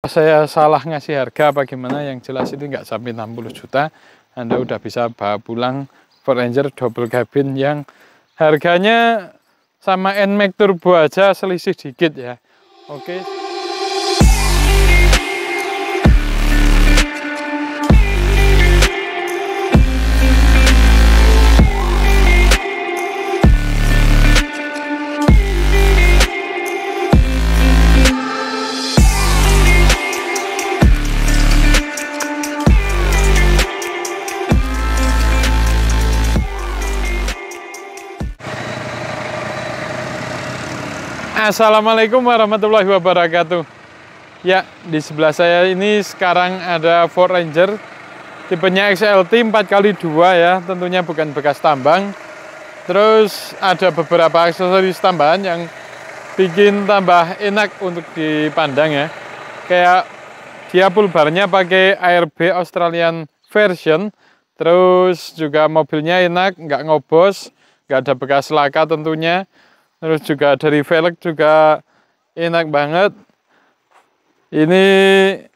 saya salah ngasih harga apa gimana, yang jelas ini nggak sampai 60 juta. Anda udah bisa bawa pulang Ford Ranger double cabin yang harganya sama NMAX Turbo aja selisih dikit ya. Oke. Assalamualaikum warahmatullahi wabarakatuh. Ya, di sebelah saya ini sekarang ada Ford Ranger tipenya XLT 4x2 ya, tentunya bukan bekas tambang. Terus ada beberapa aksesoris tambahan yang bikin tambah enak untuk dipandang ya. Kayak dia full barnya pakai ARB Australian version. Terus juga mobilnya enak, nggak ngobos, nggak ada bekas laka tentunya. Terus juga dari velg juga enak banget. Ini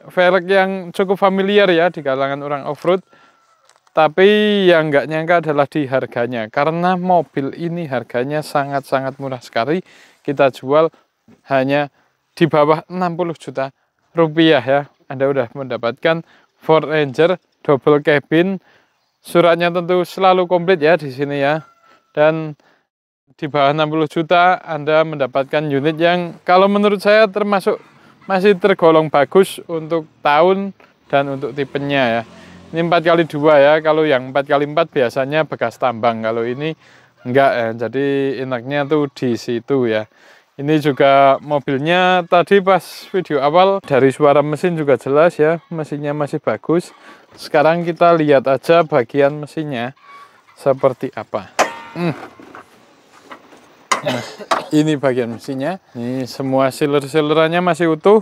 velg yang cukup familiar ya di kalangan orang off-road. Tapi yang nggak nyangka adalah di harganya. Karena mobil ini harganya sangat-sangat murah sekali. Kita jual hanya di bawah 60 juta rupiah ya. Anda udah mendapatkan Ford Ranger double cabin. Suratnya tentu selalu komplit ya di sini ya. Dan di bawah 60 juta Anda mendapatkan unit yang kalau menurut saya termasuk masih tergolong bagus untuk tahun dan untuk tipenya ya. Ini 4x2 ya, kalau yang 4x4 biasanya bekas tambang, kalau ini enggak ya, jadi enaknya tuh di situ ya. Ini juga mobilnya tadi pas video awal dari suara mesin juga jelas ya, mesinnya masih bagus. Sekarang kita lihat aja bagian mesinnya seperti apa. Nah, ini bagian mesinnya. Ini semua sealer-sealerannya masih utuh.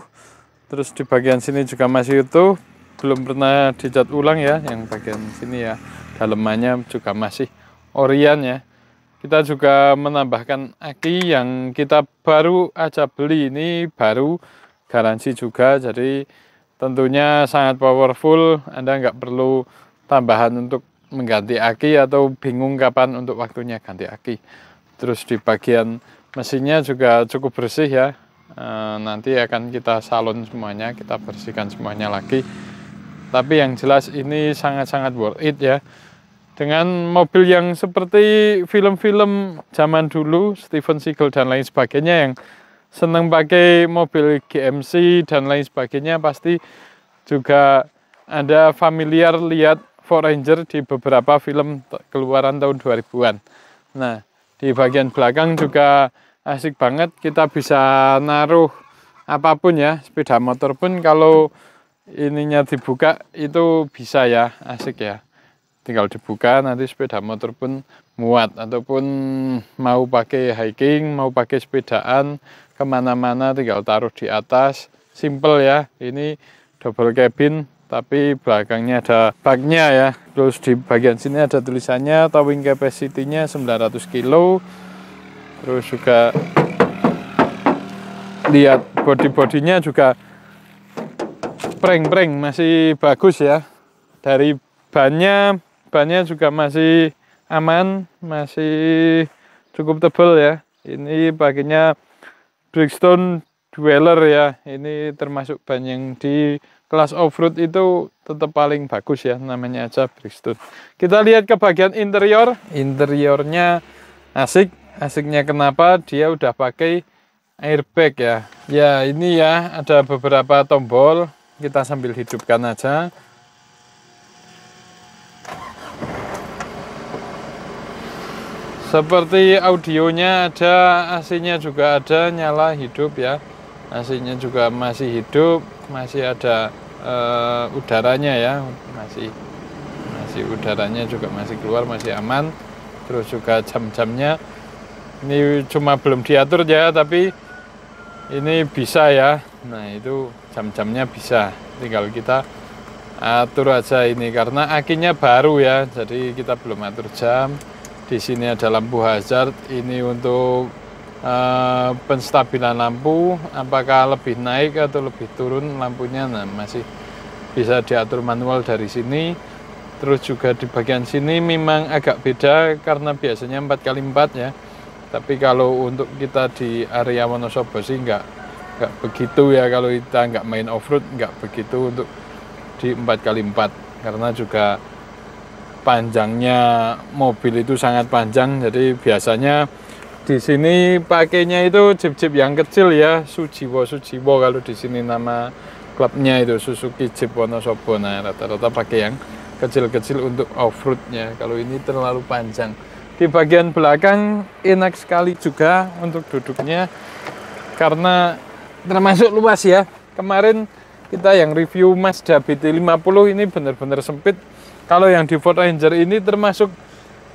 Terus di bagian sini juga masih utuh. Belum pernah dicat ulang ya. Yang bagian sini ya. Dalemannya juga masih orian ya. Kita juga menambahkan aki yang kita baru aja beli. Ini baru garansi juga. Jadi tentunya sangat powerful. Anda nggak perlu tambahan untuk mengganti aki atau bingung kapan untuk waktunya ganti aki. Terus di bagian mesinnya juga cukup bersih ya. Nanti akan kita salon semuanya, kita bersihkan semuanya lagi. Tapi yang jelas ini sangat-sangat worth it ya. Dengan mobil yang seperti film-film zaman dulu, Steven Seagal dan lain sebagainya, yang senang pakai mobil GMC dan lain sebagainya, pasti juga Anda familiar lihat Ford Ranger di beberapa film keluaran tahun 2000-an. Nah, di bagian belakang juga asik banget, kita bisa naruh apapun ya, sepeda motor pun kalau ininya dibuka itu bisa ya, asik ya. Tinggal dibuka nanti sepeda motor pun muat, ataupun mau pakai hiking, mau pakai sepedaan kemana-mana tinggal taruh di atas, simple ya. Ini double cabin tapi belakangnya ada baknya ya. Terus di bagian sini ada tulisannya towing capacity-nya 900 kilo. Terus juga lihat body-bodinya juga preng-preng masih bagus ya. Dari bannya juga masih aman, masih cukup tebal ya. Ini pakainya Bridgestone Dweller ya. Ini termasuk ban yang di kelas off-road itu tetap paling bagus ya, namanya aja Bridgestone. Kita lihat ke bagian interior. Interiornya asik. Asiknya kenapa? Dia udah pakai airbag ya. Ya ini ya, ada beberapa tombol. Kita sambil hidupkan aja. Seperti audionya ada, AC-nya juga ada, nyala hidup ya. AC-nya juga masih hidup, masih ada udaranya ya, masih udaranya juga masih keluar, masih aman. Terus juga jam-jamnya ini cuma belum diatur ya, tapi ini bisa ya. Nah itu jam-jamnya bisa, tinggal kita atur aja ini karena akinya baru ya, jadi kita belum atur jam. Di sini ada lampu hazard, ini untuk penstabilan lampu, apakah lebih naik atau lebih turun lampunya, nah masih bisa diatur manual dari sini. Terus juga di bagian sini memang agak beda karena biasanya 4x4 ya, tapi kalau untuk kita di area Wonosobo sih nggak begitu ya. Kalau kita nggak main off-road nggak begitu untuk di 4x4 karena juga panjangnya mobil itu sangat panjang, jadi biasanya di sini pakainya itu jeep-jeep yang kecil ya, Sujiwo kalau di sini nama klubnya itu Suzuki Jeep Wonosobo. Nah, rata-rata pakai yang kecil-kecil untuk off-roadnya. Kalau ini terlalu panjang. Di bagian belakang enak sekali juga untuk duduknya karena termasuk luas ya. Kemarin kita yang review Mazda BT50 ini benar-benar sempit. Kalau yang di Ford Ranger ini termasuk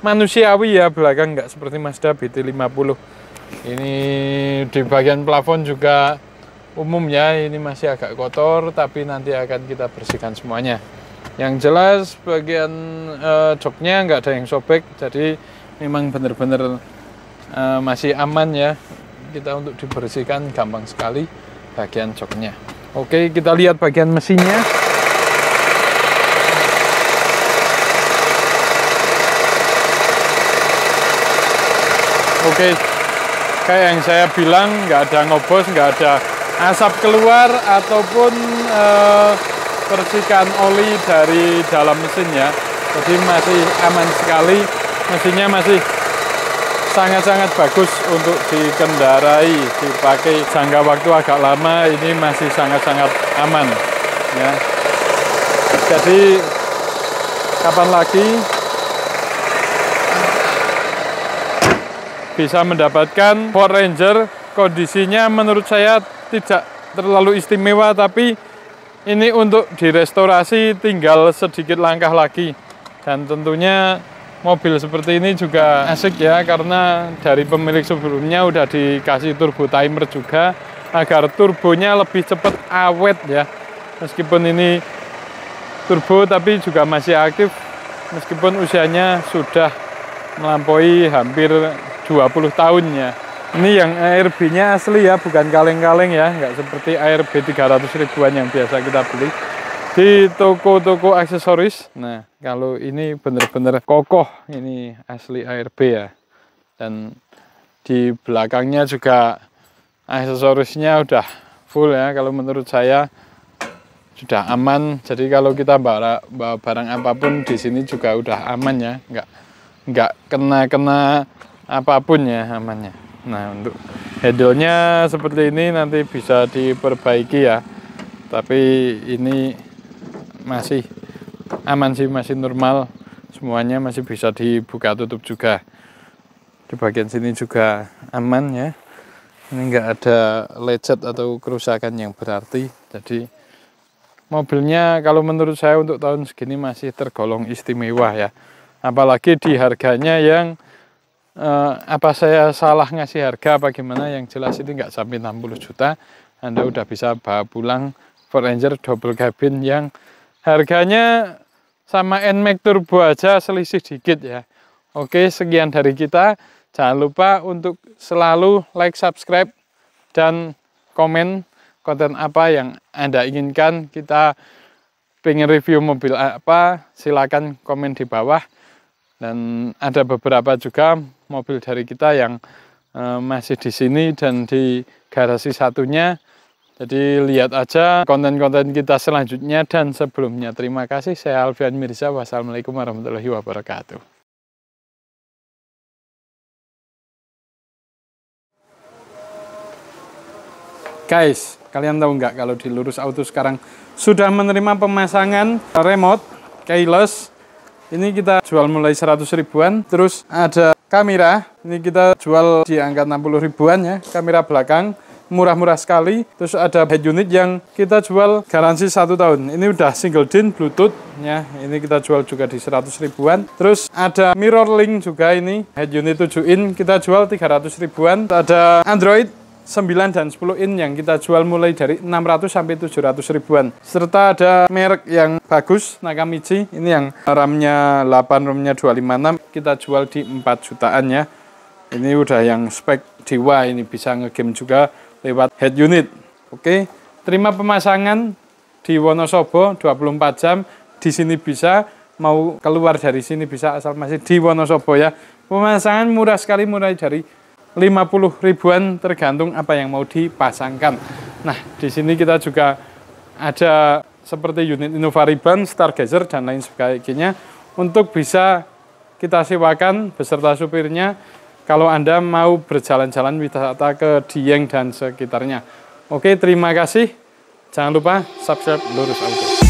manusiawi ya, belakang nggak seperti Mazda BT50. Ini di bagian plafon juga umum ya, ini masih agak kotor tapi nanti akan kita bersihkan semuanya. Yang jelas bagian joknya nggak ada yang sobek, jadi memang benar-benar masih aman ya. Kita untuk dibersihkan gampang sekali bagian joknya. Oke, kita lihat bagian mesinnya. Oke, kayak yang saya bilang, nggak ada ngobos, nggak ada asap keluar ataupun percikan oli dari dalam mesin ya. Jadi masih aman sekali, mesinnya masih sangat-sangat bagus untuk dikendarai, dipakai jangka waktu agak lama, ini masih sangat-sangat aman ya. Jadi kapan lagi bisa mendapatkan Ford Ranger, kondisinya menurut saya tidak terlalu istimewa, tapi ini untuk direstorasi tinggal sedikit langkah lagi. Dan tentunya mobil seperti ini juga asik ya, karena dari pemilik sebelumnya udah dikasih turbo timer juga agar turbonya lebih cepat awet ya. Meskipun ini turbo tapi juga masih aktif meskipun usianya sudah melampaui hampir 20 tahun ya. Ini yang ARB-nya asli ya, bukan kaleng-kaleng ya, nggak seperti ARB 300 ribuan yang biasa kita beli di toko-toko aksesoris. Nah, kalau ini benar-benar kokoh, ini asli ARB ya. Dan di belakangnya juga aksesorisnya udah full ya, kalau menurut saya sudah aman. Jadi kalau kita bawa barang apapun di sini juga udah aman ya, nggak kena apapun ya, amannya. Nah, untuk handle-nya seperti ini nanti bisa diperbaiki ya. Tapi ini masih aman sih, masih normal. Semuanya masih bisa dibuka tutup juga. Di bagian sini juga aman ya. Ini nggak ada lecet atau kerusakan yang berarti. Jadi mobilnya kalau menurut saya untuk tahun segini masih tergolong istimewa ya. Apalagi di harganya yang apa saya salah ngasih harga apa gimana, yang jelas ini nggak sampai 60 juta Anda udah bisa bawa pulang Ford Ranger double cabin yang harganya sama NMAX turbo aja selisih dikit ya. Oke, sekian dari kita. Jangan lupa untuk selalu like, subscribe, dan komen konten apa yang Anda inginkan. Kita pengen review mobil apa, silakan komen di bawah. Dan ada beberapa juga mobil dari kita yang masih di sini dan di garasi satunya. Jadi lihat aja konten-konten kita selanjutnya. Dan sebelumnya terima kasih, saya Alfian Mirza. Wassalamualaikum warahmatullahi wabarakatuh. Guys, kalian tahu nggak kalau di Lurus Auto sekarang sudah menerima pemasangan remote keyless. Ini kita jual mulai 100 ribuan. Terus ada kamera, ini kita jual di angka 60 ribuan ya. Kamera belakang, murah-murah sekali. Terus ada head unit yang kita jual garansi 1 tahun. Ini udah single DIN, Bluetooth ya. Ini kita jual juga di 100 ribuan. Terus ada mirror link juga ini. Head unit 7 in, kita jual 300 ribuan. Ada Android 9 dan 10 in yang kita jual mulai dari 600 sampai 700 ribuan. Serta ada merek yang bagus, Nakamichi. Ini yang RAM-nya 8, ROM-nya 256. Kita jual di 4 jutaan ya. Ini udah yang spek dewa, ini bisa ngegame juga lewat head unit. Oke, terima pemasangan di Wonosobo 24 jam. Di sini bisa, mau keluar dari sini bisa, asal masih di Wonosobo ya. Pemasangan murah sekali, mulai dari 50 ribuan tergantung apa yang mau dipasangkan. Nah, di sini kita juga ada seperti unit Innovariban, Stargazer dan lain sebagainya untuk bisa kita sewakan beserta supirnya kalau Anda mau berjalan-jalan wisata ke Dieng dan sekitarnya. Oke, terima kasih. Jangan lupa subscribe Lurus Auto.